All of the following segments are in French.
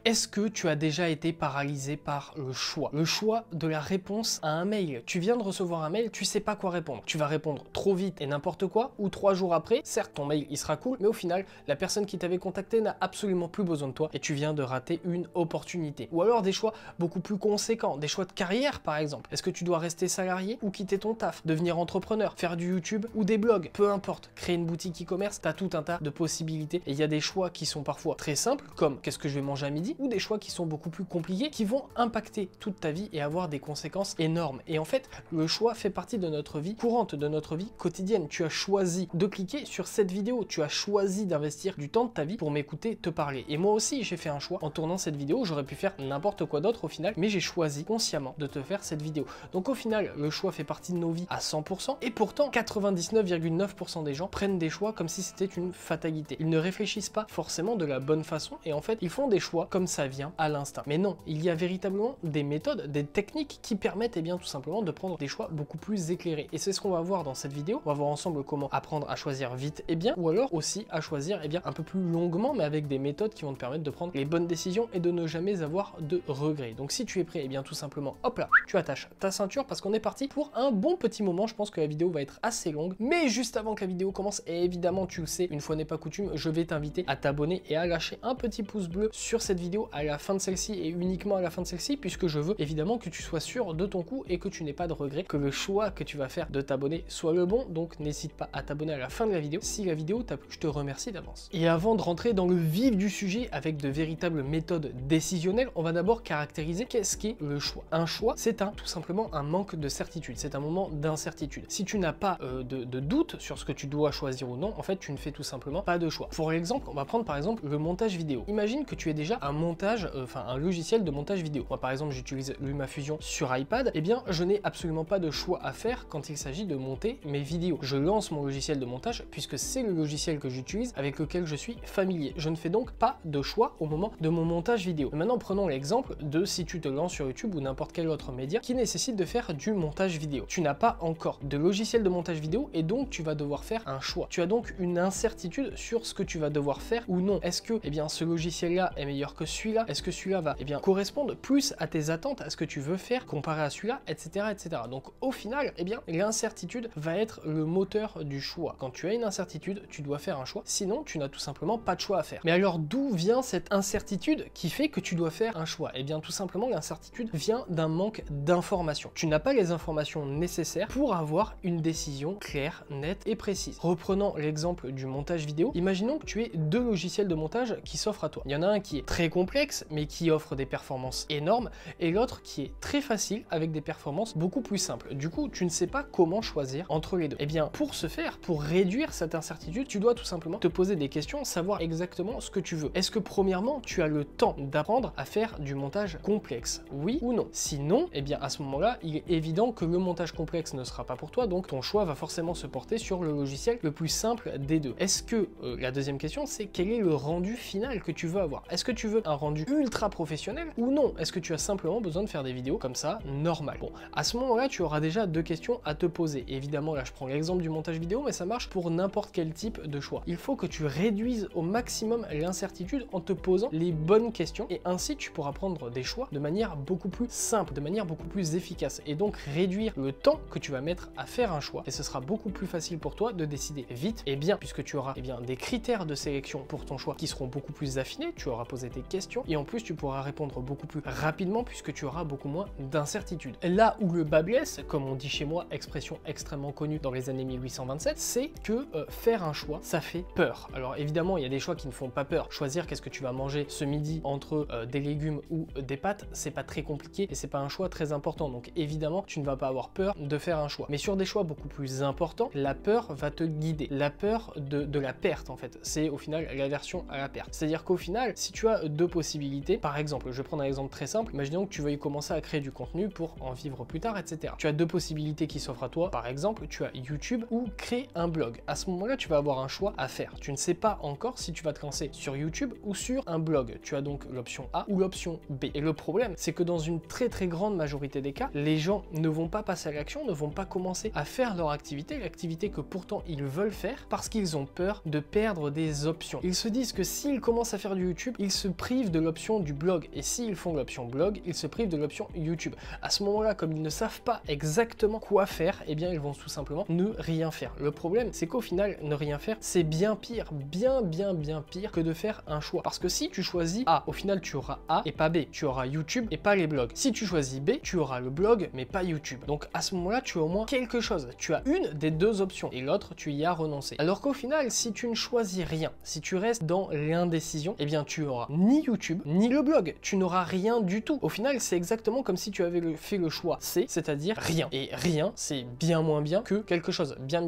Est-ce que tu as déjà été paralysé par le choix? Le choix de la réponse à un mail. Tu viens de recevoir un mail, tu sais pas quoi répondre. Tu vas répondre trop vite et n'importe quoi, ou 3 jours après, certes ton mail il sera cool, mais au final, la personne qui t'avait contacté n'a absolument plus besoin de toi et tu viens de rater une opportunité. Ou alors des choix beaucoup plus conséquents, des choix de carrière par exemple. Est-ce que tu dois rester salarié ou quitter ton taf, devenir entrepreneur, faire du YouTube ou des blogs, peu importe, créer une boutique e-commerce, t'as tout un tas de possibilités et il y a des choix qui sont parfois très simples, comme qu'est-ce que je vais manger à midi, ou des choix qui sont beaucoup plus compliqués, qui vont impacter toute ta vie et avoir des conséquences énormes. Et en fait, le choix fait partie de notre vie courante, de notre vie quotidienne. Tu as choisi de cliquer sur cette vidéo, tu as choisi d'investir du temps de ta vie pour m'écouter te parler. Et moi aussi, j'ai fait un choix en tournant cette vidéo, j'aurais pu faire n'importe quoi d'autre au final, mais j'ai choisi consciemment de te faire cette vidéo. Donc au final, le choix fait partie de nos vies à 100%, et pourtant 99,9% des gens prennent des choix comme si c'était une fatalité. Ils ne réfléchissent pas forcément de la bonne façon et en fait, ils font des choix comme ça vient à l'instinct. Mais non, il y a véritablement des méthodes, des techniques qui permettent bien tout simplement de prendre des choix beaucoup plus éclairés. Et c'est ce qu'on va voir dans cette vidéo. On va voir ensemble comment apprendre à choisir vite et bien, ou alors aussi à choisir bien un peu plus longuement, mais avec des méthodes qui vont te permettre de prendre les bonnes décisions et de ne jamais avoir de regrets. Donc si tu es prêt, bien tout simplement, hop là, tu attaches ta ceinture parce qu'on est parti pour un bon petit moment. Je pense que la vidéo va être assez longue, mais juste avant que la vidéo commence, et évidemment tu le sais, une fois n'est pas coutume, je vais t'inviter à t'abonner et à lâcher un petit pouce bleu sur cette vidéo à la fin de celle-ci et uniquement à la fin de celle-ci, puisque je veux évidemment que tu sois sûr de ton coup et que tu n'aies pas de regret, que le choix que tu vas faire de t'abonner soit le bon. Donc n'hésite pas à t'abonner à la fin de la vidéo si la vidéo t'a plu. Je te remercie d'avance. Et avant de rentrer dans le vif du sujet avec de véritables méthodes décisionnelles, on va d'abord caractériser qu'est-ce qu'est le choix. Un choix, c'est tout simplement un manque de certitude, c'est un moment d'incertitude. Si tu n'as pas de doute sur ce que tu dois choisir ou non, en fait tu ne fais tout simplement pas de choix. Pour l'exemple, on va prendre par exemple le montage vidéo. Imagine que tu aies déjà un montage, un logiciel de montage vidéo. Moi par exemple j'utilise LumaFusion sur iPad, et bien je n'ai absolument pas de choix à faire quand il s'agit de monter mes vidéos. Je lance mon logiciel de montage puisque c'est le logiciel que j'utilise, avec lequel je suis familier. Je ne fais donc pas de choix au moment de mon montage vidéo. Maintenant prenons l'exemple de si tu te lances sur YouTube ou n'importe quel autre média qui nécessite de faire du montage vidéo. Tu n'as pas encore de logiciel de montage vidéo et donc tu vas devoir faire un choix. Tu as donc une incertitude sur ce que tu vas devoir faire ou non. Est-ce que ce logiciel là est meilleur que celui-là? Est-ce que celui-là va correspondre plus à tes attentes, à ce que tu veux faire comparé à celui-là, etc., etc. Donc au final, l'incertitude va être le moteur du choix. Quand tu as une incertitude, tu dois faire un choix, sinon tu n'as tout simplement pas de choix à faire. Mais alors d'où vient cette incertitude qui fait que tu dois faire un choix? Tout simplement l'incertitude vient d'un manque d'informations. Tu n'as pas les informations nécessaires pour avoir une décision claire, nette et précise. Reprenons l'exemple du montage vidéo. Imaginons que tu aies deux logiciels de montage qui s'offrent à toi. Il y en a un qui est très complexe mais qui offre des performances énormes et l'autre qui est très facile avec des performances beaucoup plus simples. Du coup, tu ne sais pas comment choisir entre les deux. Pour ce faire, pour réduire cette incertitude, tu dois tout simplement te poser des questions, savoir exactement ce que tu veux. Est-ce que premièrement, tu as le temps d'apprendre à faire du montage complexe? Oui ou non? Sinon, à ce moment-là, il est évident que le montage complexe ne sera pas pour toi, donc ton choix va forcément se porter sur le logiciel le plus simple des deux. Est-ce que, la deuxième question, c'est quel est le rendu final que tu veux avoir? Est-ce que tu veux un rendu ultra professionnel ou non? Est-ce que tu as simplement besoin de faire des vidéos comme ça, normal? Bon, à ce moment-là, tu auras déjà deux questions à te poser. Évidemment, là, je prends l'exemple du montage vidéo, mais ça marche pour n'importe quel type de choix. Il faut que tu réduises au maximum l'incertitude en te posant les bonnes questions et ainsi tu pourras prendre des choix de manière beaucoup plus simple, de manière beaucoup plus efficace et donc réduire le temps que tu vas mettre à faire un choix et ce sera beaucoup plus facile pour toi de décider vite et bien puisque tu auras des critères de sélection pour ton choix qui seront beaucoup plus affinés, tu auras posé tes questions et en plus tu pourras répondre beaucoup plus rapidement puisque tu auras beaucoup moins d'incertitude. Là où le bas blesse, comme on dit chez moi, expression extrêmement connue dans les années 1827, c'est que faire un choix, ça fait peur. Alors évidemment, il y a des choix qui ne font pas peur. Choisir qu'est-ce que tu vas manger ce midi entre des légumes ou des pâtes, c'est pas très compliqué et c'est pas un choix très important. Donc évidemment, tu ne vas pas avoir peur de faire un choix. Mais sur des choix beaucoup plus importants, la peur va te guider. La peur de la perte, en fait. C'est au final l'aversion à la perte. C'est-à-dire qu'au final, si tu as deux possibilités, par exemple, je vais prendre un exemple très simple, imaginons que tu veuilles commencer à créer du contenu pour en vivre plus tard, etc. Tu as deux possibilités qui s'offrent à toi. Par exemple, tu as YouTube ou créer un blog. À ce moment-là, tu vas avoir un choix à faire. Tu ne sais pas encore si tu vas te lancer sur YouTube ou sur un blog. Tu as donc l'option A ou l'option B. Et le problème, c'est que dans une très grande majorité des cas, les gens ne vont pas passer à l'action, ne vont pas commencer à faire leur activité, l'activité que pourtant ils veulent faire, parce qu'ils ont peur de perdre des options. Ils se disent que s'ils commencent à faire du YouTube, ils se privent privent de l'option du blog. Et s'ils font l'option blog, ils se privent de l'option YouTube. À ce moment-là, comme ils ne savent pas exactement quoi faire, eh bien ils vont tout simplement ne rien faire. Le problème, c'est qu'au final, ne rien faire, c'est bien pire, bien pire que de faire un choix. Parce que si tu choisis A, au final tu auras A et pas B. Tu auras YouTube et pas les blogs. Si tu choisis B, tu auras le blog mais pas YouTube. Donc à ce moment-là, tu as au moins quelque chose. Tu as une des deux options et l'autre, tu y as renoncé. Alors qu'au final, si tu ne choisis rien, si tu restes dans l'indécision, eh bien tu auras ni YouTube, ni le blog. Tu n'auras rien du tout. Au final, c'est exactement comme si tu avais fait le choix C, c'est-à-dire rien. Et rien, c'est bien moins bien que quelque chose. Bien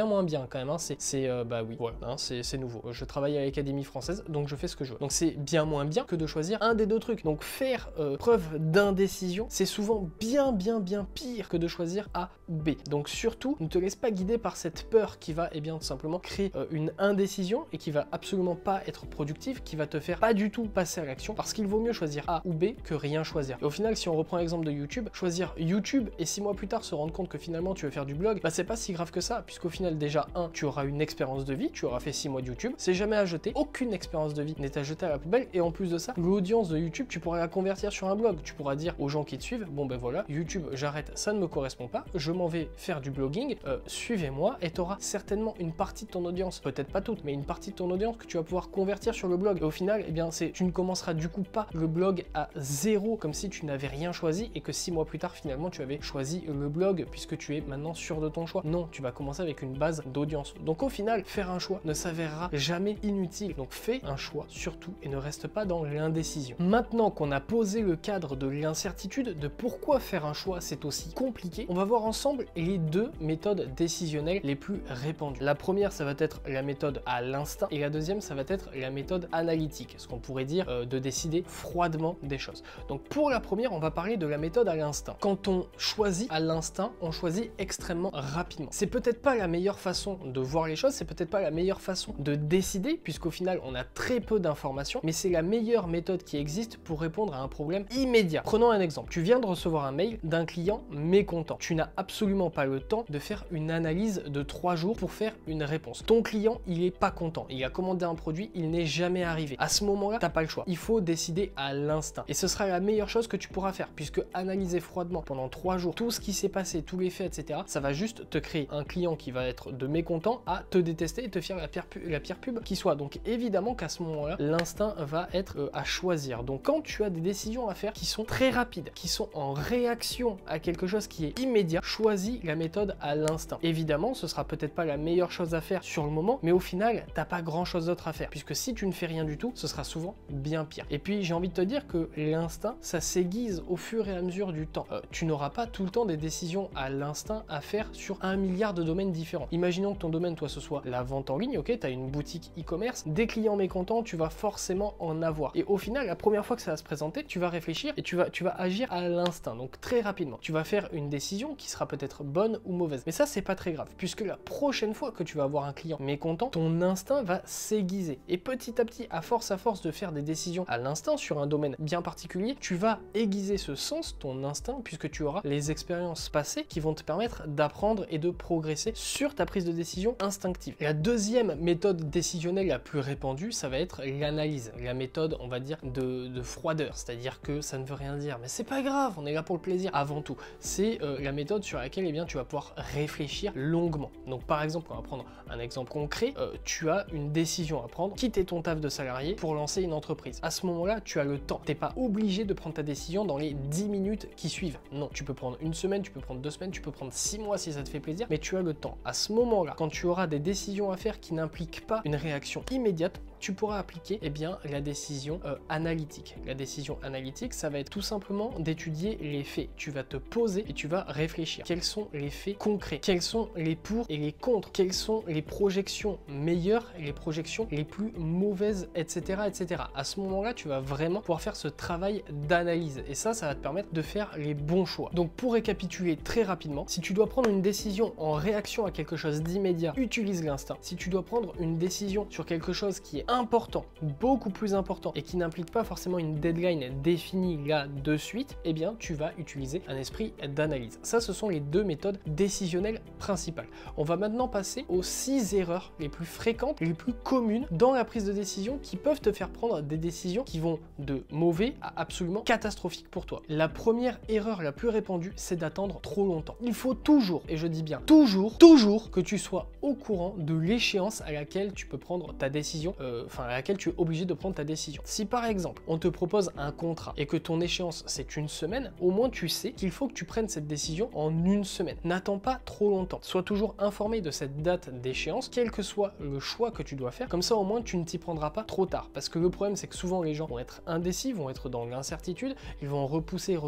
moins bien quand même. Hein. Bah oui, voilà, hein, c'est nouveau. Je travaille à l'Académie française, donc je fais ce que je veux. Donc c'est bien moins bien que de choisir un des deux trucs. Donc faire preuve d'indécision, c'est souvent bien pire que de choisir A ou B. Donc surtout, ne te laisse pas guider par cette peur qui va, eh bien, tout simplement créer une indécision et qui va absolument pas être productive, qui va te faire pas du tout passer à l'action, parce qu'il vaut mieux choisir A ou B que rien choisir. Et au final, si on reprend l'exemple de YouTube, choisir YouTube et 6 mois plus tard se rendre compte que finalement tu veux faire du blog, bah c'est pas si grave que ça, puisqu'au final déjà, tu auras une expérience de vie, tu auras fait 6 mois de YouTube, c'est jamais à jeter, aucune expérience de vie n'est à jeter à la poubelle, et en plus de ça, l'audience de YouTube, tu pourras la convertir sur un blog, tu pourras dire aux gens qui te suivent, bon ben voilà, YouTube, j'arrête, ça ne me correspond pas, je m'en vais faire du blogging, suivez-moi, et tu auras certainement une partie de ton audience, peut-être pas toute, mais une partie de ton audience que tu vas pouvoir convertir sur le blog. Et au final, eh bien, tu ne commenceras du coup pas le blog à zéro, comme si tu n'avais rien choisi et que 6 mois plus tard, finalement, tu avais choisi le blog puisque tu es maintenant sûr de ton choix. Non, tu vas commencer avec une base d'audience. Donc au final, faire un choix ne s'avérera jamais inutile. Donc fais un choix surtout et ne reste pas dans l'indécision. Maintenant qu'on a posé le cadre de l'incertitude, de pourquoi faire un choix c'est aussi compliqué, on va voir ensemble les deux méthodes décisionnelles les plus répandues. La première, ça va être la méthode à l'instinct et la deuxième, ça va être la méthode analytique, ce qu'on pourrait dire de décider froidement des choses. Donc pour la première, on va parler de la méthode à l'instinct. Quand on choisit à l'instinct, on choisit extrêmement rapidement. C'est peut-être pas la meilleure façon de voir les choses, c'est peut-être pas la meilleure façon de décider, puisqu'au final, on a très peu d'informations, mais c'est la meilleure méthode qui existe pour répondre à un problème immédiat. Prenons un exemple. Tu viens de recevoir un mail d'un client mécontent. Tu n'as absolument pas le temps de faire une analyse de 3 jours pour faire une réponse. Ton client, il est pas content. Il a commandé un produit, il n'est jamais arrivé. À ce moment-là, t'as pas le choix. Il faut décider à l'instinct. Et ce sera la meilleure chose que tu pourras faire, puisque analyser froidement pendant 3 jours tout ce qui s'est passé, tous les faits, etc., ça va juste te créer un client qui va être de mécontent à te détester et te faire la pire pub qui soit. Donc évidemment qu'à ce moment-là, l'instinct va être à choisir. Donc quand tu as des décisions à faire qui sont très rapides, qui sont en réaction à quelque chose qui est immédiat, choisis la méthode à l'instinct. Évidemment, ce sera peut-être pas la meilleure chose à faire sur le moment, mais au final, t'as pas grand chose d'autre à faire, puisque si tu ne fais rien du tout, ce sera souvent bien pire. Et puis j'ai envie de te dire que l'instinct, ça s'aiguise au fur et à mesure du temps. Tu n'auras pas tout le temps des décisions à l'instinct à faire sur 1 milliard de domaines différents. Imaginons que ton domaine, toi, ce soit la vente en ligne, ok, tu as une boutique e-commerce, des clients mécontents, tu vas forcément en avoir. Et au final, la première fois que ça va se présenter, tu vas réfléchir et tu vas agir à l'instinct, donc très rapidement. Tu vas faire une décision qui sera peut-être bonne ou mauvaise. Mais ça, c'est pas très grave, puisque la prochaine fois que tu vas avoir un client mécontent, ton instinct va s'aiguiser. Et petit à petit, à force de faire des décisions à l'instinct sur un domaine bien particulier, tu vas aiguiser ce sens, ton instinct, puisque tu auras les expériences passées qui vont te permettre d'apprendre et de progresser sur ta prise de décision instinctive. La deuxième méthode décisionnelle la plus répandue, ça va être l'analyse, la méthode, on va dire, de froideur, c'est-à-dire que ça ne veut rien dire, mais c'est pas grave, on est là pour le plaisir avant tout. C'est la méthode sur laquelle, eh bien, tu vas pouvoir réfléchir longuement. Donc par exemple, on va prendre un exemple concret, tu as une décision à prendre, quitter ton taf de salarié pour lancer une entreprise. À ce moment-là, tu as le temps. T'es pas obligé de prendre ta décision dans les 10 minutes qui suivent. Non, tu peux prendre 1 semaine, tu peux prendre 2 semaines, tu peux prendre 6 mois si ça te fait plaisir, mais tu as le temps. À ce moment-là, quand tu auras des décisions à faire qui n'impliquent pas une réaction immédiate, tu pourras appliquer, eh bien, la décision analytique. La décision analytique, ça va être tout simplement d'étudier les faits. Tu vas te poser et tu vas réfléchir. Quels sont les faits concrets? Quels sont les pour et les contre? Quelles sont les projections meilleures et les projections les plus mauvaises, etc., etc. À ce moment-là, tu vas vraiment pouvoir faire ce travail d'analyse. Et ça va te permettre de faire les bons choix. Donc, pour récapituler très rapidement, si tu dois prendre une décision en réaction à quelque chose d'immédiat, utilise l'instinct. Si tu dois prendre une décision sur quelque chose qui est important, beaucoup plus important, et qui n'implique pas forcément une deadline définie là de suite, eh bien tu vas utiliser un esprit d'analyse. Ça, ce sont les deux méthodes décisionnelles principales. On va maintenant passer aux 6 erreurs les plus fréquentes, les plus communes dans la prise de décision qui peuvent te faire prendre des décisions qui vont de mauvais à absolument catastrophiques pour toi. La première erreur la plus répandue, c'est d'attendre trop longtemps. Il faut toujours, et je dis bien toujours que tu sois au courant de l'échéance à laquelle tu peux prendre ta décision, à laquelle tu es obligé de prendre ta décision. Si par exemple, on te propose un contrat et que ton échéance c'est une semaine, au moins tu sais qu'il faut que tu prennes cette décision en une semaine. N'attends pas trop longtemps. Sois toujours informé de cette date d'échéance, quel que soit le choix que tu dois faire. Comme ça, au moins, tu ne t'y prendras pas trop tard. Parce que le problème, c'est que souvent, les gens vont être indécis, vont être dans l'incertitude, ils vont repousser,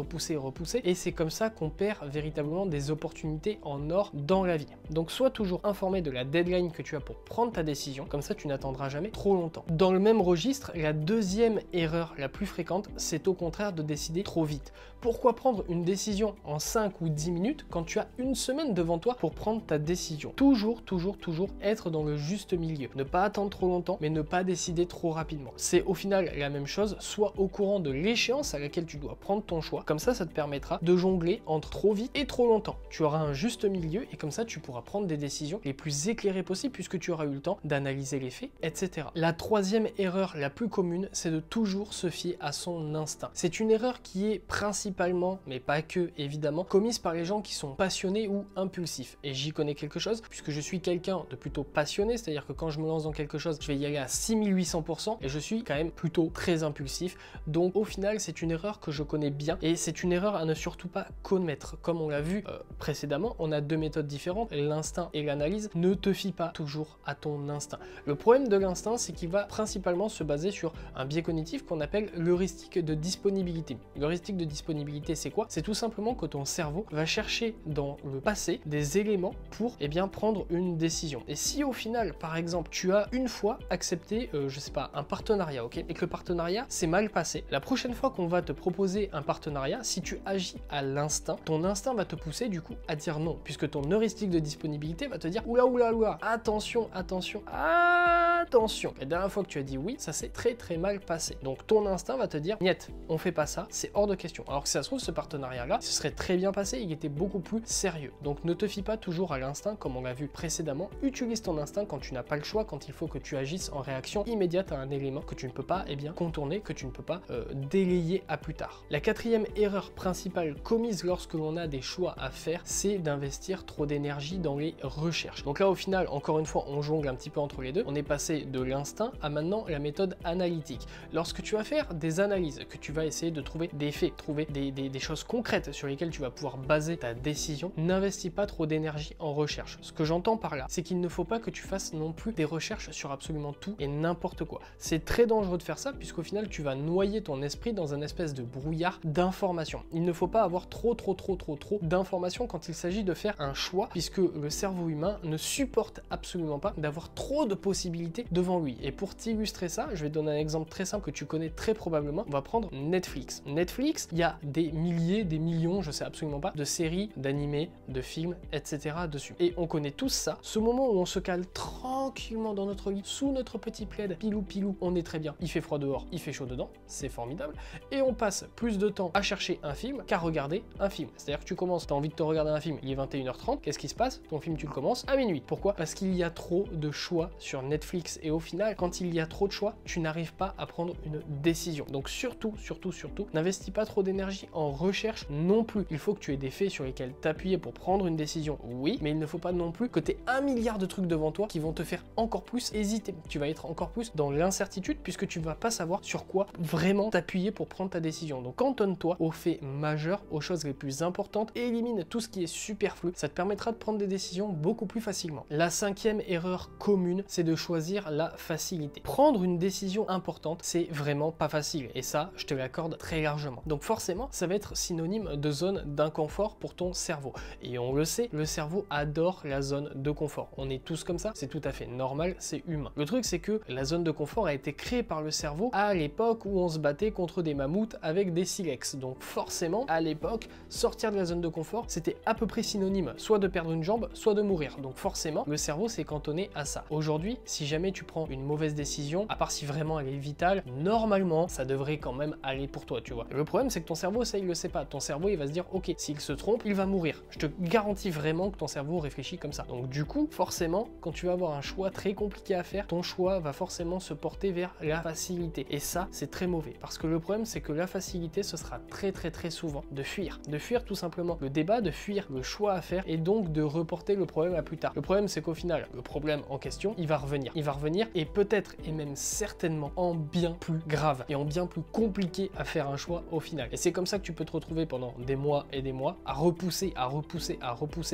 et c'est comme ça qu'on perd véritablement des opportunités en or dans la vie. Donc, sois toujours informé de la deadline que tu as pour prendre ta décision. Comme ça, tu n'attendras jamais trop longtemps. Dans le même registre, la deuxième erreur la plus fréquente, c'est au contraire de décider trop vite. Pourquoi prendre une décision en 5 ou 10 minutes quand tu as une semaine devant toi pour prendre ta décision? Toujours être dans le juste milieu. Ne pas attendre trop longtemps, mais ne pas décider trop rapidement. C'est au final la même chose, sois au courant de l'échéance à laquelle tu dois prendre ton choix. Comme ça te permettra de jongler entre trop vite et trop longtemps. Tu auras un juste milieu et comme ça, tu pourras prendre des décisions les plus éclairées possibles puisque tu auras eu le temps d'analyser les faits, etc. La troisième erreur la plus commune, c'est de toujours se fier à son instinct. C'est une erreur qui est principalement, mais pas que évidemment, commise par les gens qui sont passionnés ou impulsifs. Et j'y connais quelque chose puisque je suis quelqu'un de plutôt passionné, c'est-à-dire que quand je me lance dans quelque chose, je vais y aller à 6800% et je suis quand même plutôt très impulsif. Donc au final, c'est une erreur que je connais bien et c'est une erreur à ne surtout pas commettre. Comme on l'a vu précédemment, on a deux méthodes différentes, l'instinct et l'analyse. Ne te fie pas toujours à ton instinct. Le problème de l'instinct, c'est qu'il va principalement se baser sur un biais cognitif qu'on appelle l'heuristique de disponibilité. L'heuristique de disponibilité, c'est quoi? C'est tout simplement que ton cerveau va chercher dans le passé des éléments pour prendre une décision. Et si au final, par exemple, tu as une fois accepté, je sais pas, un partenariat, ok, et que le partenariat s'est mal passé, la prochaine fois qu'on va te proposer un partenariat, si tu agis à l'instinct, ton instinct va te pousser du coup à dire non, puisque ton heuristique de disponibilité va te dire oula, attention. La dernière fois que tu as dit oui, ça s'est très mal passé. Donc ton instinct va te dire niet, on fait pas ça, c'est hors de question. Alors que si ça se trouve, ce partenariat-là, ce serait très bien passé, il était beaucoup plus sérieux. Donc ne te fie pas toujours à l'instinct, comme on l'a vu précédemment. Utilise ton instinct quand tu n'as pas le choix, quand il faut que tu agisses en réaction immédiate à un élément que tu ne peux pas contourner, que tu ne peux pas délayer à plus tard. La quatrième erreur principale commise lorsque l'on a des choix à faire, c'est d'investir trop d'énergie dans les recherches. Donc là, au final, encore une fois, on jongle un petit peu entre les deux. On est passé de l'instinct à maintenant la méthode analytique. Lorsque tu vas faire des analyses, que tu vas essayer de trouver des faits, trouver des choses concrètes sur lesquelles tu vas pouvoir baser ta décision, n'investis pas trop d'énergie en recherche. Ce que j'entends par là, c'est qu'il ne faut pas que tu fasses non plus des recherches sur absolument tout et n'importe quoi. C'est très dangereux de faire ça puisqu'au final, tu vas noyer ton esprit dans un espèce de brouillard d'informations. Il ne faut pas avoir trop d'informations quand il s'agit de faire un choix puisque le cerveau humain ne supporte absolument pas d'avoir trop de possibilités devant lui. Et pour t'illustrer ça, je vais te donner un exemple très simple que tu connais très probablement. On va prendre Netflix. Netflix, il y a des milliers, des millions, je sais absolument pas, de séries, d'animés, de films, etc. dessus. Et on connaît tous ça. Ce moment où on se cale tranquillement dans notre lit, sous notre petit plaid, pilou, on est très bien. Il fait froid dehors, il fait chaud dedans, c'est formidable. Et on passe plus de temps à chercher un film qu'à regarder un film. C'est-à-dire que tu commences, tu as envie de te regarder un film, il est 21h30, qu'est-ce qui se passe? Ton film, tu le commences à minuit. Pourquoi? Parce qu'il y a trop de choix sur Netflix. Et au final, quand il y a trop de choix, tu n'arrives pas à prendre une décision. Donc surtout, n'investis pas trop d'énergie en recherche non plus. Il faut que tu aies des faits sur lesquels t'appuyer pour prendre une décision, oui, mais il ne faut pas non plus que tu aies 1 milliard de trucs devant toi qui vont te faire encore plus hésiter. Tu vas être encore plus dans l'incertitude puisque tu ne vas pas savoir sur quoi vraiment t'appuyer pour prendre ta décision. Donc cantonne-toi aux faits majeurs, aux choses les plus importantes et élimine tout ce qui est superflu. Ça te permettra de prendre des décisions beaucoup plus facilement. La cinquième erreur commune, c'est de choisir la facilité. Prendre une décision importante, c'est vraiment pas facile et ça, je te l'accorde très largement. Donc forcément, ça va être synonyme de zone d'inconfort pour ton cerveau. Et on le sait, le cerveau adore la zone de confort. On est tous comme ça, c'est tout à fait normal, c'est humain. Le truc, c'est que la zone de confort a été créée par le cerveau à l'époque où on se battait contre des mammouths avec des silex. Donc forcément, à l'époque, sortir de la zone de confort, c'était à peu près synonyme, soit de perdre une jambe, soit de mourir. Donc forcément, le cerveau s'est cantonné à ça. Aujourd'hui, si jamais tu prends une mauvaise décision, à part si vraiment elle est vitale, normalement, ça devrait quand même aller pour toi, tu vois. Le problème, c'est que ton cerveau, ça, il le sait pas. Ton cerveau, il va se dire, ok, s'il se trompe, il va mourir. Je te garantis vraiment que ton cerveau réfléchit comme ça. Donc du coup, forcément, quand tu vas avoir un choix très compliqué à faire, ton choix va forcément se porter vers la facilité. Et ça, c'est très mauvais. Parce que le problème, c'est que la facilité, ce sera très souvent de fuir. De fuir tout simplement le débat, de fuir le choix à faire et donc de reporter le problème à plus tard. Le problème, c'est qu'au final, le problème en question, il va revenir. Il va revenir et peut-être et même certainement en bien plus grave et en bien plus compliqué à faire un choix au final. Et c'est comme ça que tu peux te retrouver pendant des mois et des mois à repousser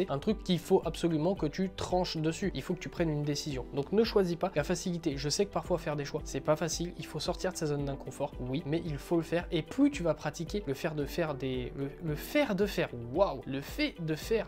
un truc qu'il faut absolument que tu tranches dessus. Il faut que tu prennes une décision. Donc ne choisis pas la facilité. Je sais que parfois faire des choix, c'est pas facile. Il faut sortir de sa zone d'inconfort, oui, mais il faut le faire. Et plus tu vas pratiquer le fait de faire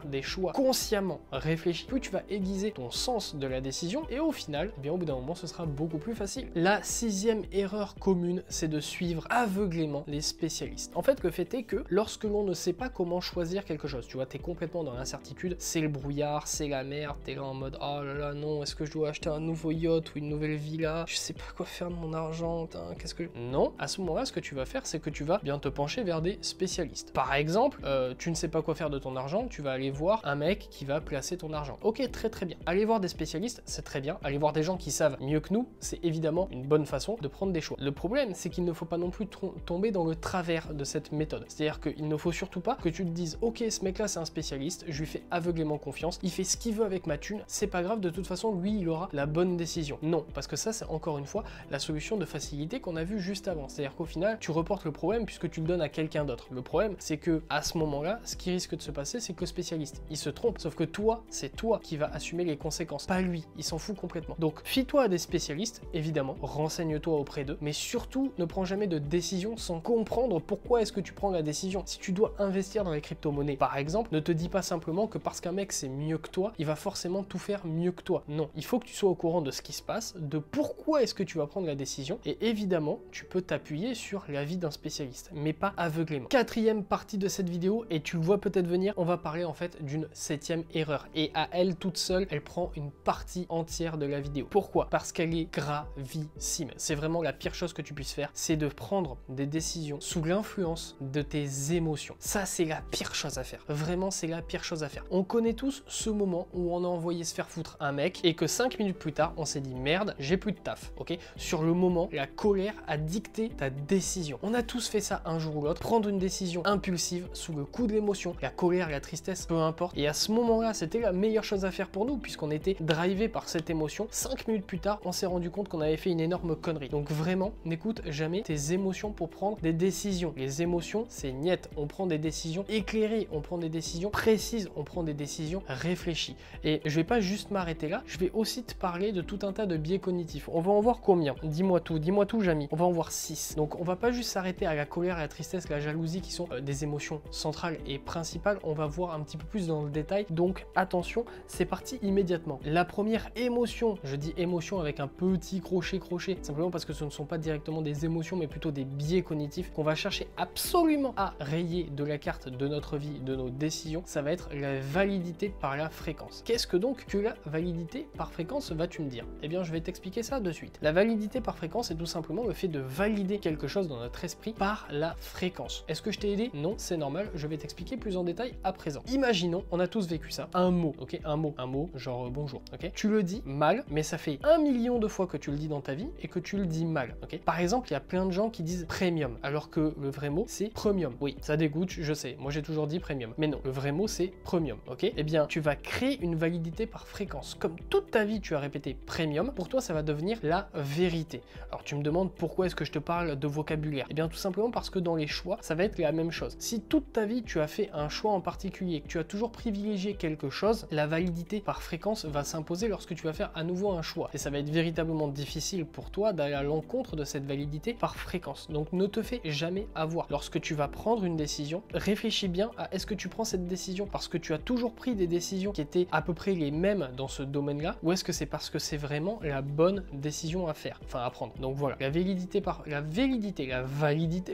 des choix consciemment réfléchis, plus tu vas aiguiser ton sens de la décision et au final, eh bien au bout d'un moment, ce sera beaucoup plus facile. La 6e erreur commune, c'est de suivre aveuglément les spécialistes. En fait, le fait est que lorsque l'on ne sait pas comment choisir quelque chose, tu vois, t'es complètement dans l'incertitude, c'est le brouillard, c'est la merde, t'es là en mode oh là là non, est-ce que je dois acheter un nouveau yacht ou une nouvelle villa, je sais pas quoi faire de mon argent, qu'est-ce que... Non, à ce moment-là, ce que tu vas faire, c'est que tu vas bien te pencher vers des spécialistes. Par exemple, tu ne sais pas quoi faire de ton argent, tu vas aller voir un mec qui va placer ton argent. Ok, très bien. Aller voir des spécialistes, c'est très bien. Aller voir des gens qui savent mieux que nous, c'est évidemment une bonne façon de prendre des choix. Le problème, c'est qu'il ne faut pas non plus tomber dans le travers de cette méthode. C'est-à-dire qu'il ne faut surtout pas que tu te dises ok, ce mec-là, c'est un spécialiste, je lui fais aveuglément confiance, il fait ce qu'il veut avec ma thune, c'est pas grave, de toute façon, lui, il aura la bonne décision. Non, parce que ça, c'est encore une fois la solution de facilité qu'on a vue juste avant. C'est-à-dire qu'au final, tu reportes le problème puisque tu le donnes à quelqu'un d'autre. Le problème, c'est que à ce moment-là, ce qui risque de se passer, c'est que le spécialiste, il se trompe. Sauf que toi, c'est toi qui vas assumer les conséquences, pas lui. Il s'en fout complètement. Donc, fie-toi à des spécialistes, évidemment, renseigne-toi auprès d'eux, mais surtout, ne prends jamais de décision sans comprendre pourquoi est-ce que tu prends la décision. Si tu dois investir dans les crypto-monnaies, par exemple, ne te dis pas simplement que parce qu'un mec c'est mieux que toi, il va forcément tout faire mieux que toi. Non, il faut que tu sois au courant de ce qui se passe, de pourquoi est-ce que tu vas prendre la décision, et évidemment, tu peux t'appuyer sur l'avis d'un spécialiste, mais pas aveuglément. 4e partie de cette vidéo, et tu le vois peut-être venir, on va parler en fait d'une 7e erreur, et à elle toute seule, elle prend une partie entière de la vidéo. Pourquoi? Parce qu'elle est gravissime. C'est vraiment la pire chose que tu puisses faire, c'est de prendre des décisions sous l'influence de tes émotions. Ça, c'est la pire chose à faire. Vraiment, c'est la pire chose à faire. On connaît tous ce moment où on a envoyé se faire foutre un mec et que 5 minutes plus tard, on s'est dit merde, j'ai plus de taf, ok? Sur le moment, la colère a dicté ta décision. On a tous fait ça un jour ou l'autre, prendre une décision impulsive sous le coup de l'émotion, la colère, la tristesse, peu importe. Et à ce moment-là, c'était la meilleure chose à faire pour nous puisqu'on était drivé par cette émotion. 5 minutes plus tard, on s'est rendu compte qu'on avait fait une énorme connerie. Donc vraiment, n'écoute jamais tes émotions pour prendre des décisions. Les émotions, c'est niette. On prend des décisions éclairées, on prend des décisions précises, on prend des décisions réfléchies. Et je vais pas juste m'arrêter là, je vais aussi te parler de tout un tas de biais cognitifs. On va en voir combien? Dis-moi tout, Jamy. On va en voir 6. Donc on va pas juste s'arrêter à la colère, la tristesse, la jalousie qui sont des émotions centrales et principales. On va voir un petit peu plus dans le détail. Donc attention, c'est parti immédiatement. La première émotion, je dis émotion avec un petit crochet, simplement parce que ce ne sont pas directement des émotions, mais plutôt des biais cognitifs qu'on va chercher absolument à rayer de la carte de notre vie, de nos décisions. Ça va être la validité par la fréquence. Qu'est-ce que donc que la validité par fréquence, vas-tu me dire? Eh bien, je vais t'expliquer ça de suite. La validité par fréquence, c'est tout simplement le fait de valider quelque chose dans notre esprit par la fréquence. Est-ce que je t'ai aidé? Non, c'est normal, je vais t'expliquer plus en détail à présent. Imaginons, on a tous vécu ça, un mot, ok? Un mot, genre bonjour, ok? Tu le dis mal, mais ça fait 1 million de fois que tu le dis dans ta vie et que tu le dis mal, ok? Par exemple, il y a plein de gens qui disent premium, alors que le vrai mot, c'est premium. Oui, ça dégoûte, je sais, moi j'ai toujours dit premium, mais non, le vrai mot, c'est premium, ok? Eh bien, tu vas créer une validité par fréquence. Comme toute ta vie, tu as répété premium, pour toi, ça va devenir la vérité. Alors, tu me demandes pourquoi est-ce que je te parle de vocabulaire? Eh bien, tout simplement parce que dans les choix, ça va être la même chose. Si toute ta vie, tu as fait un choix en particulier, que tu as toujours privilégié quelque chose, la validité par fréquence va s'imposer lorsque tu vas faire à nouveau un choix. Et ça va être véritablement difficile pour toi d'aller à l'encontre de cette validité par fréquence. Donc, ne te fais jamais avoir. Lorsque tu vas prendre une décision, réfléchis bien à est-ce que tu prends cette décision parce que tu as toujours pris des décisions qui étaient à peu près les mêmes dans ce domaine-là, ou est-ce que c'est parce que c'est vraiment la bonne décision à faire, enfin à prendre. Donc voilà, la validité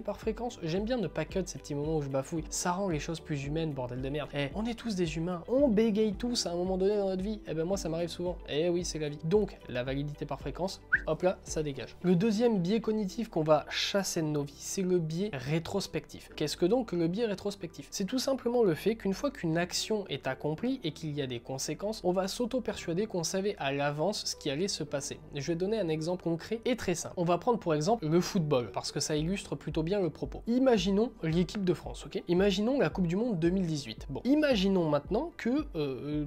par fréquence, j'aime bien ne pas cut ces petits moments où je bafouille, ça rend les choses plus humaines, bordel de merde. Eh, on est tous des humains, on bégaye tous à un moment donné dans notre vie, eh ben moi ça m'arrive souvent, eh oui c'est la vie. Donc la validité rater par fréquence, hop là, ça dégage. Le deuxième biais cognitif qu'on va chasser de nos vies, c'est le biais rétrospectif. Qu'est-ce que donc le biais rétrospectif? C'est tout simplement le fait qu'une fois qu'une action est accomplie et qu'il y a des conséquences, on va s'auto-persuader qu'on savait à l'avance ce qui allait se passer. Je vais donner un exemple concret et très simple. On va prendre pour exemple le football, parce que ça illustre plutôt bien le propos. Imaginons l'équipe de France, ok? Imaginons la Coupe du Monde 2018. Bon, imaginons maintenant que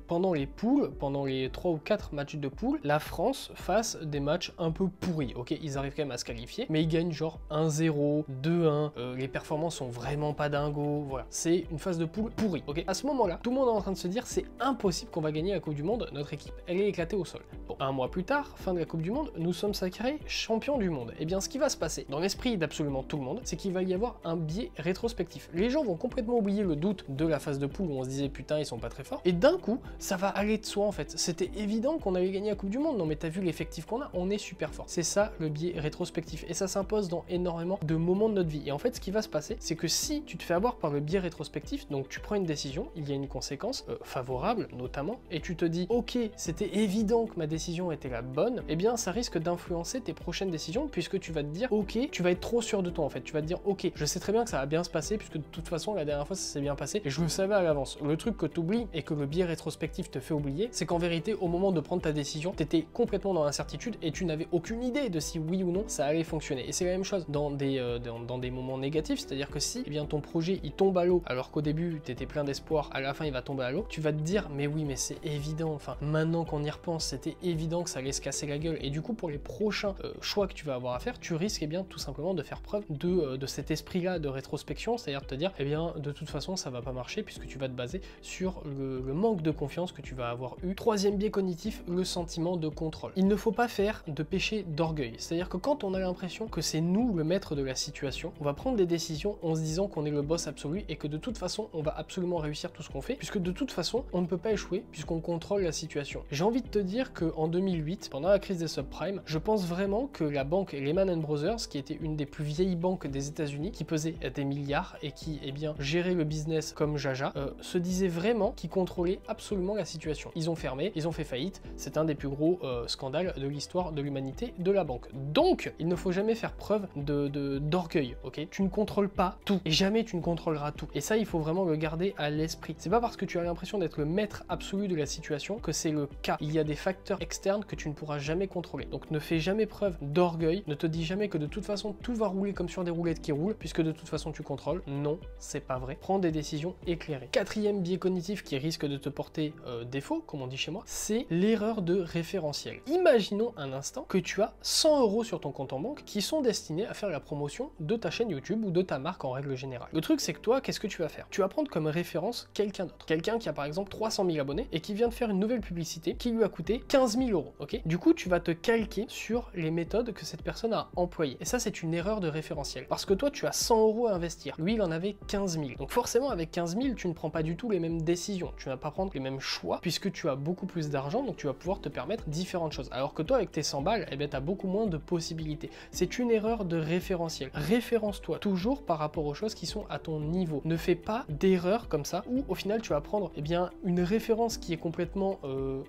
pendant les poules, pendant les 3 ou 4 matchs de poules, la France fasse des matchs un peu pourris, ok? Ils arrivent quand même à se qualifier, mais ils gagnent genre 1-0, 2-1, les performances sont vraiment pas dingos, voilà. C'est une phase de poule pourrie, ok? À ce moment-là, tout le monde est en train de se dire c'est impossible qu'on va gagner la Coupe du Monde, notre équipe, elle est éclatée au sol. Bon, un mois plus tard, fin de la Coupe du Monde, nous sommes sacrés champions du monde. Et bien ce qui va se passer, dans l'esprit d'absolument tout le monde, c'est qu'il va y avoir un biais rétrospectif. Les gens vont complètement oublier le doute de la phase de poule où on se disait putain ils sont pas très forts, et d'un coup, ça va aller de soi en fait. C'était évident qu'on allait gagner la Coupe du Monde, non mais t'as vu l'effectif qu'on a, on est super fort. C'est ça le biais rétrospectif, et ça s'impose dans énormément de moments de notre vie. Et en fait ce qui va se passer, c'est que si tu te fais avoir par le biais rétrospectif, donc tu prends une décision, il y a une conséquence favorable notamment, et tu te dis ok c'était évident que ma décision était la bonne, et bien ça risque d'influencer tes prochaines décisions, puisque tu vas te dire ok, tu vas être trop sûr de toi en fait, tu vas te dire ok, je sais très bien que ça va bien se passer, puisque de toute façon la dernière fois ça s'est bien passé, et je le savais à l'avance. Le truc que tu oublies et que le biais rétrospectif te fait oublier, c'est qu'en vérité au moment de prendre ta décision, tu étais complètement dans l'incertitude et tu n'avais aucune idée de si oui ou non ça allait fonctionner. Et c'est la même chose dans des moments négatifs, c'est-à-dire que si eh bien, ton projet il tombe à l'eau, alors qu'au début tu étais plein d'espoir, à la fin il va tomber à l'eau, tu vas te dire mais oui mais c'est évident, enfin maintenant qu'on y repense, c'était évident que ça allait se casser la gueule. Et du coup pour les prochains choix que tu vas avoir à faire, tu risques eh bien tout simplement de faire preuve de cet esprit-là de rétrospection, c'est-à-dire de te dire eh bien de toute façon ça va pas marcher, puisque tu vas te baser sur le manque de confiance que tu vas avoir eu. Troisième biais cognitif, le sentiment de contrôle. Il ne faut pas faire de péché d'orgueil, c'est-à-dire que quand on a l'impression que c'est nous le maître de la situation, on va prendre des décisions en se disant qu'on est le boss absolu et que de toute façon on va absolument réussir tout ce qu'on fait, puisque de toute façon on ne peut pas échouer puisqu'on contrôle la situation. J'ai envie de te dire qu'en 2008, pendant la crise des subprimes, je pense vraiment que la banque Lehman Brothers, qui était une des plus vieilles banques des États-Unis, qui pesait des milliards et qui eh bien gérait le business comme Jaja, se disait vraiment qu'ils contrôlaient absolument la situation. Ils ont fermé, ils ont fait faillite, c'est un des plus gros scandales de l'histoire de l'humanité de la banque. Donc, il ne faut jamais faire preuve d'orgueil, ok? Tu ne contrôles pas tout, et jamais tu ne contrôleras tout. Et ça, il faut vraiment le garder à l'esprit. C'est pas parce que tu as l'impression d'être le maître absolu de la situation que c'est le cas. Il y a des facteurs externes que tu ne pourras jamais contrôler. Donc ne fais jamais preuve d'orgueil, ne te dis jamais que de toute façon tout va rouler comme sur des roulettes qui roulent, puisque de toute façon tu contrôles. Non, c'est pas vrai. Prends des décisions éclairées. Quatrième biais cognitif qui risque de te porter défaut, comme on dit chez moi, c'est l'erreur de référentiel. Imaginons un instant que tu as 100 € sur ton compte en banque qui sont destinés à faire la promotion de ta chaîne YouTube ou de ta marque en règle générale. Le truc c'est que toi, qu'est-ce que tu vas faire? Tu vas prendre comme référence quelqu'un d'autre. Quelqu'un qui a par exemple 300 000 abonnés et qui vient de faire une nouvelle publicité qui lui a coûté 15 000 €, ok? Du coup, tu vas te calquer sur les méthodes que cette personne a employées. Et ça, c'est une erreur de référentiel. Parce que toi, tu as 100 € à investir. Lui, il en avait 15 000. Donc forcément, avec 15 000, tu ne prends pas du tout les mêmes décisions. Tu ne vas pas prendre les mêmes choix puisque tu as beaucoup plus d'argent, donc tu vas pouvoir te permettre différentes choses. Alors que toi, avec tes 100 balles, eh bien, tu as beaucoup moins de possibilités. C'est une erreur de référentiel. Référence-toi toujours par rapport aux choses qui sont à ton niveau. Ne fais pas d'erreur comme ça où au final, tu vas prendre eh bien, une référence qui est complètement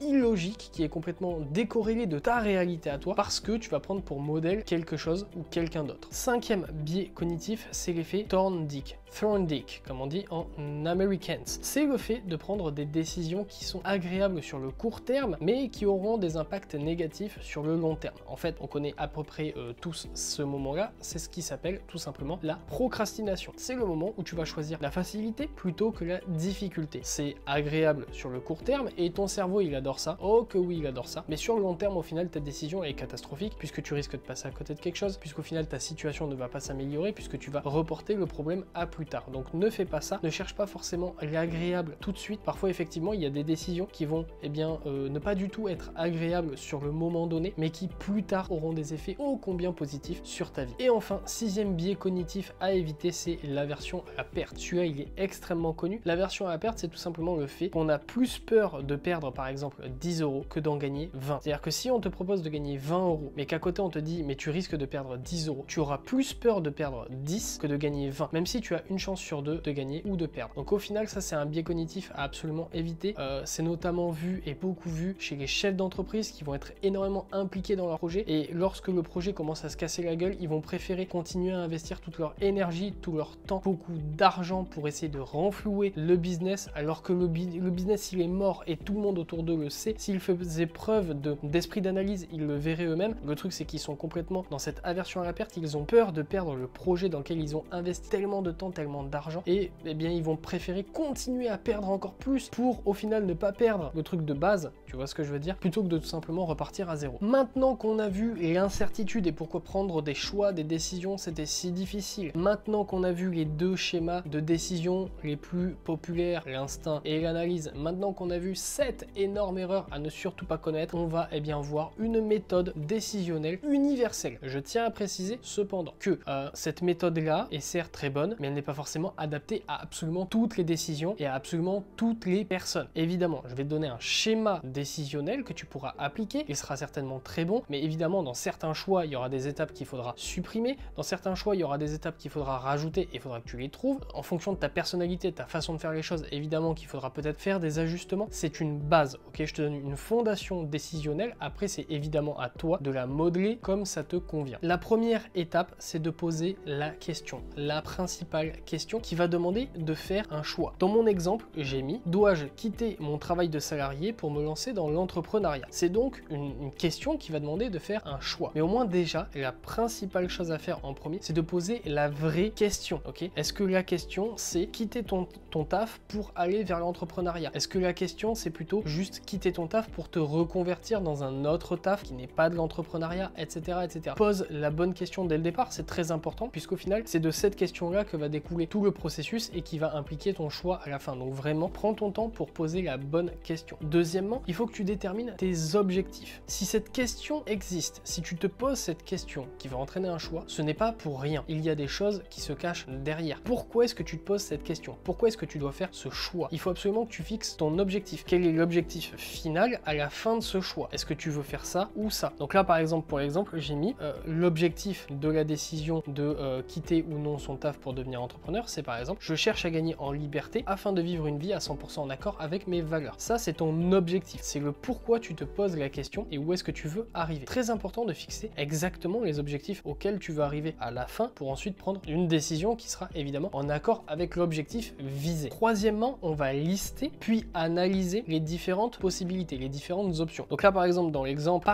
illogique, qui est complètement décorrélée de ta réalité à toi, parce que tu vas prendre pour modèle quelque chose ou quelqu'un d'autre. Cinquième biais cognitif, c'est l'effet Thorndike. Thorndike, comme on dit en Americans. C'est le fait de prendre des décisions qui sont agréables sur le court terme, mais qui auront des impacts négatifs sur le long terme. En fait, on connaît à peu près tous ce moment-là, c'est ce qui s'appelle tout simplement la procrastination. C'est le moment où tu vas choisir la facilité plutôt que la difficulté. C'est agréable sur le court terme et ton cerveau il adore ça. Oh que oui, il adore ça. Mais sur le long terme, au final, ta décision est catastrophique puisque tu risques de passer à côté de quelque chose, puisqu'au final, ta situation ne va pas s'améliorer puisque tu vas reporter le problème à plus tard. Donc ne fais pas ça, ne cherche pas forcément l'agréable tout de suite. Parfois effectivement il y a des décisions qui vont eh bien, ne pas du tout être agréables sur le moment donné, mais qui plus tard auront des effets ô combien positifs sur ta vie. Et enfin, sixième biais cognitif à éviter, c'est l'aversion à la perte. Celui-là il est extrêmement connu. L'aversion à la perte, c'est tout simplement le fait qu'on a plus peur de perdre par exemple 10 € que d'en gagner 20. C'est-à-dire que si on te propose de gagner 20 €, mais qu'à côté on te dit mais tu risques de perdre 10 €, tu auras plus peur de perdre 10 que de gagner 20, même si tu as une chance sur 2 de gagner ou de perdre. Donc au final, ça c'est un biais cognitif à absolument éviter. C'est notamment vu et beaucoup vu chez les chefs d'entreprise qui vont être énormément énormément impliqués dans leur projet et lorsque le projet commence à se casser la gueule, ils vont préférer continuer à investir toute leur énergie, tout leur temps, beaucoup d'argent pour essayer de renflouer le business alors que le business il est mort et tout le monde autour d'eux le sait. S'ils faisaient preuve d'esprit d'analyse, ils le verraient eux-mêmes. Le truc c'est qu'ils sont complètement dans cette aversion à la perte, ils ont peur de perdre le projet dans lequel ils ont investi tellement de temps, tellement d'argent et eh bien ils vont préférer continuer à perdre encore plus pour au final ne pas perdre le truc de base, tu vois ce que je veux dire, plutôt que de tout simplement repartir à zéro. Maintenant qu'on a vu l'incertitude et pourquoi prendre des choix, des décisions c'était si difficile, maintenant qu'on a vu les deux schémas de décision les plus populaires, l'instinct et l'analyse, maintenant qu'on a vu cette énorme erreur à ne surtout pas connaître, on va eh bien voir une méthode décisionnelle universelle. Je tiens à préciser cependant que cette méthode-là est certes très bonne, mais elle n'est pas forcément adaptée à absolument toutes les décisions et à absolument toutes les personnes. Évidemment, je vais te donner un schéma décisionnel que tu pourras appliquer, il sera certainement très bon, mais évidemment dans certains choix, il y aura des étapes qu'il faudra supprimer, dans certains choix, il y aura des étapes qu'il faudra rajouter et il faudra que tu les trouves. En fonction de ta personnalité, de ta façon de faire les choses, évidemment qu'il faudra peut-être faire des ajustements. C'est une base, ok? Je te donne une fondation décisionnelle, après c'est évidemment à toi de la modeler comme ça te convient. La première étape, c'est de poser la question, la principale question qui va demander de faire un choix. Dans mon exemple, j'ai mis, dois-je quitter mon travail de salarié pour me lancer dans l'entrepreneuriat? C'est donc une question qui va demander de faire un choix. Mais au moins déjà, la principale chose à faire en premier, c'est de poser la vraie question, ok? Est-ce que la question, c'est quitter ton taf pour aller vers l'entrepreneuriat? Est-ce que la question, c'est plutôt juste quitter ton taf pour te reconvertir dans un autre taf qui n'est pas de l'entrepreneuriat, etc., etc. Pose la bonne question dès le départ, c'est très important, puisqu'au final, c'est de cette question-là que va découler tout le processus et qui va impliquer ton choix à la fin. Donc vraiment, prends ton temps pour poser la bonne question. Deuxièmement, il faut que tu détermines tes objectifs. Si cette question existe, si tu te poses cette question qui va entraîner un choix, ce n'est pas pour rien. Il y a des choses qui se cachent derrière. Pourquoi est-ce que tu te poses cette question? Pourquoi est-ce que tu dois faire ce choix? Il faut absolument que tu fixes ton objectif. Quel est l'objectif final à la fin de ce choix? Est-ce que tu veux faire ça ou ça? Donc là, par exemple, pour l'exemple, j'ai mis l'objectif de la décision de quitter ou non son taf pour devenir entrepreneur, c'est par exemple, je cherche à gagner en liberté afin de vivre une vie à 100% en accord avec mes valeurs. Ça, c'est ton objectif. C'est le pourquoi tu te poses la question et où est-ce que tu veux arriver. Très important de fixer exactement les objectifs auxquels tu veux arriver à la fin pour ensuite prendre une décision qui sera évidemment en accord avec l'objectif visé. Troisièmement, on va lister puis analyser les différentes possibilités, les différentes options. Donc là, par exemple, dans l'exemple,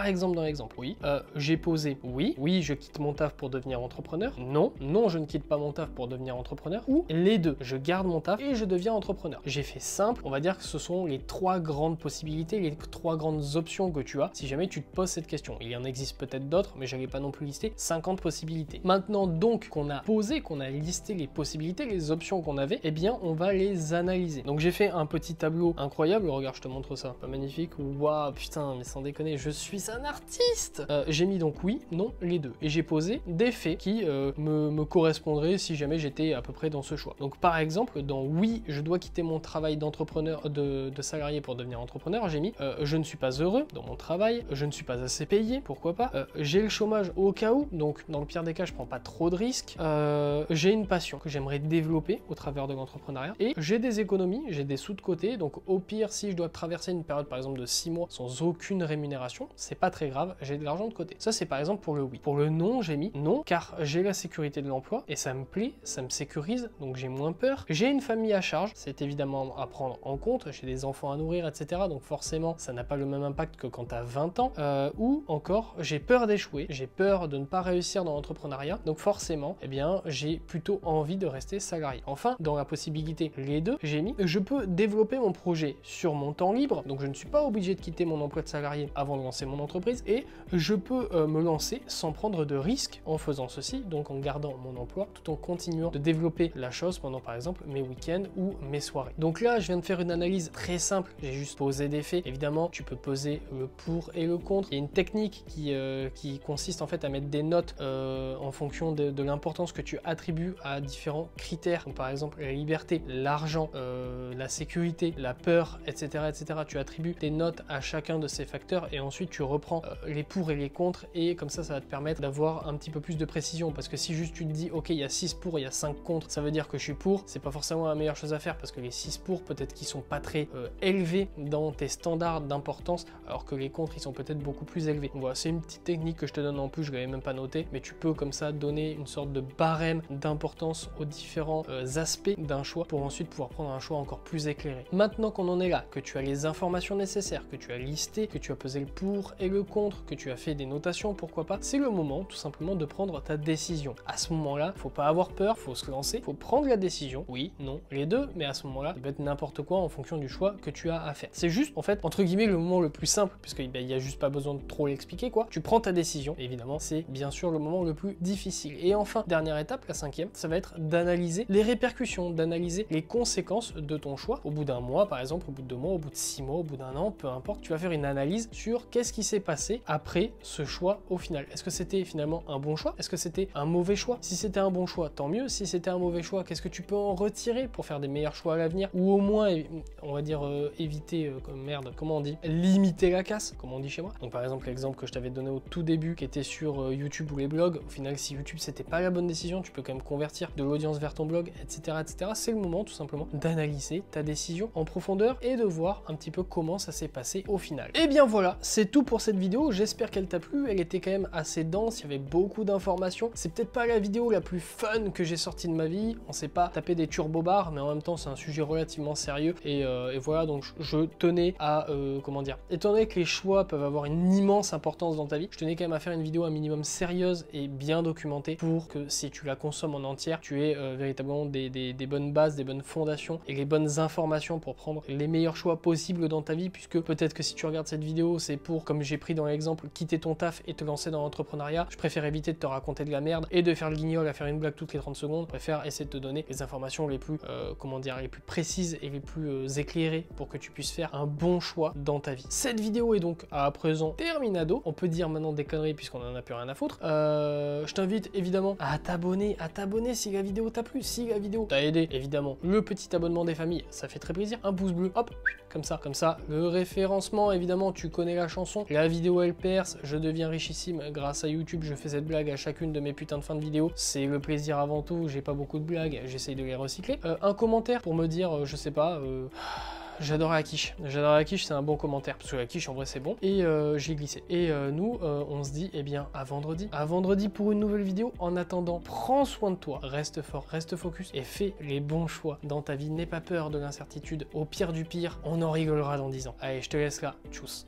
oui, j'ai posé oui, je quitte mon taf pour devenir entrepreneur. Non, je ne quitte pas mon taf pour devenir entrepreneur. Ou les deux, je garde mon taf et je deviens entrepreneur. J'ai fait simple, on va dire que ce sont les trois grandes possibilités, les trois grandes options que tu as si jamais tu te poses cette question. Il y en existe peut-être d'autres, mais je n'allais pas non plus lister 50 possibilités. Maintenant donc qu'on a posé, qu'on a listé les possibilités, les options qu'on avait, eh bien on va les analyser. Donc j'ai fait un petit tableau incroyable, regarde, je te montre ça, pas magnifique? Waouh, putain, mais sans déconner, je suis un artiste. J'ai mis donc oui, non, les deux. Et j'ai posé des faits qui me correspondraient si jamais j'étais à peu près dans ce choix. Donc par exemple, dans oui, je dois quitter mon travail d'entrepreneur, de salarié pour devenir entrepreneur, j'ai mis je ne suis pas heureux dans mon travail, je ne suis pas assez payé, pourquoi pas, j'ai le chômage au cas où, donc dans le pire des cas, je prends pas trop de risques, j'ai une passion que j'aimerais développer au travers de l'entrepreneuriat et j'ai des économies, j'ai des sous de côté, donc au pire, si je dois traverser une période par exemple de 6 mois sans aucune rémunération, c'est pas très grave, j'ai de l'argent de côté. Ça, c'est par exemple pour le oui. Pour le non, j'ai mis non, car j'ai la sécurité de l'emploi et ça me plaît, ça me sécurise, donc j'ai moins peur. J'ai une famille à charge, c'est évidemment à prendre en compte, j'ai des enfants à nourrir, etc. Donc forcément, ça n'a pas le même impact que quand tu as 20 ans. Ou encore, j'ai peur d'échouer, j'ai peur de ne pas réussir dans l'entrepreneuriat, donc forcément, eh bien, j'ai plutôt envie de rester salarié. Enfin, dans la possibilité les deux, j'ai mis je peux développer mon projet sur mon temps libre, donc je ne suis pas obligé de quitter mon emploi de salarié avant de lancer mon entreprise et je peux me lancer sans prendre de risques en faisant ceci, donc en gardant mon emploi tout en continuant de développer la chose pendant par exemple mes week-ends ou mes soirées. Donc là, je viens de faire une analyse très simple, j'ai juste posé des faits. Évidemment, tu peux poser le pour et le contre. Il y a une technique qui consiste en fait à mettre des notes en fonction de l'importance que tu attribues à différents critères, donc par exemple la liberté, l'argent, la sécurité, la peur, etc., etc. Tu attribues tes notes à chacun de ces facteurs et ensuite tu reprends les pour et les contre et comme ça va te permettre d'avoir un petit peu plus de précision, parce que si juste tu te dis ok, il y a 6 pour, il y a 5 contre, ça veut dire que je suis pour, c'est pas forcément la meilleure chose à faire, parce que les 6 pour peut-être qu'ils sont pas très élevés dans tes standards d'importance, alors que les contre ils sont peut-être beaucoup plus élevés. Donc voilà, c'est une petite technique que je te donne en plus, je ne l'avais même pas noté, mais tu peux comme ça donner une sorte de barème d'importance aux différents aspects d'un choix pour ensuite pouvoir prendre un choix encore plus éclairé. Maintenant qu'on en est là, que tu as les informations nécessaires, que tu as listé, que tu as pesé le pour et le contre, que tu as fait des notations, pourquoi pas, c'est le moment tout simplement de prendre ta décision. À ce moment-là, faut pas avoir peur, faut se lancer, faut prendre la décision, oui, non, les deux, mais à ce moment-là, ça peut être n'importe quoi en fonction du choix que tu as à faire. C'est juste, en fait, entre guillemets, le moment le plus simple, puisqu'il n'y a juste pas besoin de trop l'expliquer, quoi. Tu prends ta décision, évidemment, c'est bien sûr le moment le plus difficile. Et enfin, dernière étape, la cinquième, ça va être d'analyser les répercussions, d'analyser les conséquences de ton choix. Au bout d'un mois, par exemple, au bout de 2 mois, au bout de 6 mois, au bout d'un an, peu importe, tu vas faire une analyse sur qu'est-ce qui s'est passé après ce choix au final. Est-ce que c'était finalement un bon choix? Est-ce que c'était un mauvais choix? Si c'était un bon choix, tant mieux. Si c'était un mauvais choix, qu'est-ce que tu peux en retirer pour faire des meilleurs choix à l'avenir? Ou au moins, on va dire, éviter, comment on dit? Limiter la casse, comme on dit chez moi. Donc par exemple, l'exemple que je t'avais donné au tout début, qui était sur YouTube ou les blogs, au final, si YouTube c'était pas la bonne décision, tu peux quand même convertir de l'audience vers ton blog, etc., etc. C'est le moment tout simplement d'analyser ta décision en profondeur et de voir un petit peu comment ça s'est passé au final. Et bien voilà, c'est tout pour cette vidéo. J'espère qu'elle t'a plu. Elle était quand même assez dense, il y avait beaucoup d'informations. C'est peut-être pas la vidéo la plus fun que j'ai sortie de ma vie. On s'est pas tapé des turbo-bars, mais en même temps, c'est un sujet relativement sérieux. Et voilà, donc je tenais à, comment dire, étant donné que les choix peuvent avoir une immense importance dans ta vie, je tenais quand même à faire une vidéo un minimum sérieuse et bien documentée pour que si tu la consommes en entière, tu aies véritablement des bonnes bases, des bonnes fondations et les bonnes informations pour prendre les meilleurs choix possibles dans ta vie, puisque peut-être que si tu regardes cette vidéo, c'est pour, comme j'ai pris dans l'exemple, quitter ton taf et te lancer dans l'entrepreneuriat. Je préfère éviter de te raconter de la merde et de faire le guignol à faire une blague toutes les 30 secondes. Je préfère essayer de te donner les informations les plus, comment dire, les plus précises et les plus éclairées pour que tu puisses faire un bon choix dans ta vie. Cette vidéo est donc à présent terminado. On peut dire maintenant des conneries puisqu'on en a plus rien à foutre. Je t'invite évidemment à t'abonner si la vidéo t'a plu, si la vidéo t'a aidé, évidemment. Le petit abonnement des familles, ça fait très plaisir. Un pouce bleu, hop, comme ça. Le référencement, évidemment, tu connais la chanson. La vidéo, elle perce, je deviens richissime grâce à YouTube. Je fais cette blague à chacune de mes putains de fins de vidéo. C'est le plaisir avant tout, j'ai pas beaucoup de blagues, j'essaye de les recycler. Un commentaire pour me dire, je sais pas... J'adore la quiche. J'adore la quiche, c'est un bon commentaire. Parce que la quiche, en vrai, c'est bon. Et j'ai glissé. Et nous, on se dit, eh bien, à vendredi. À vendredi pour une nouvelle vidéo. En attendant, prends soin de toi. Reste fort, reste focus. Et fais les bons choix dans ta vie. N'aie pas peur de l'incertitude. Au pire du pire, on en rigolera dans 10 ans. Allez, je te laisse là. Tchuss.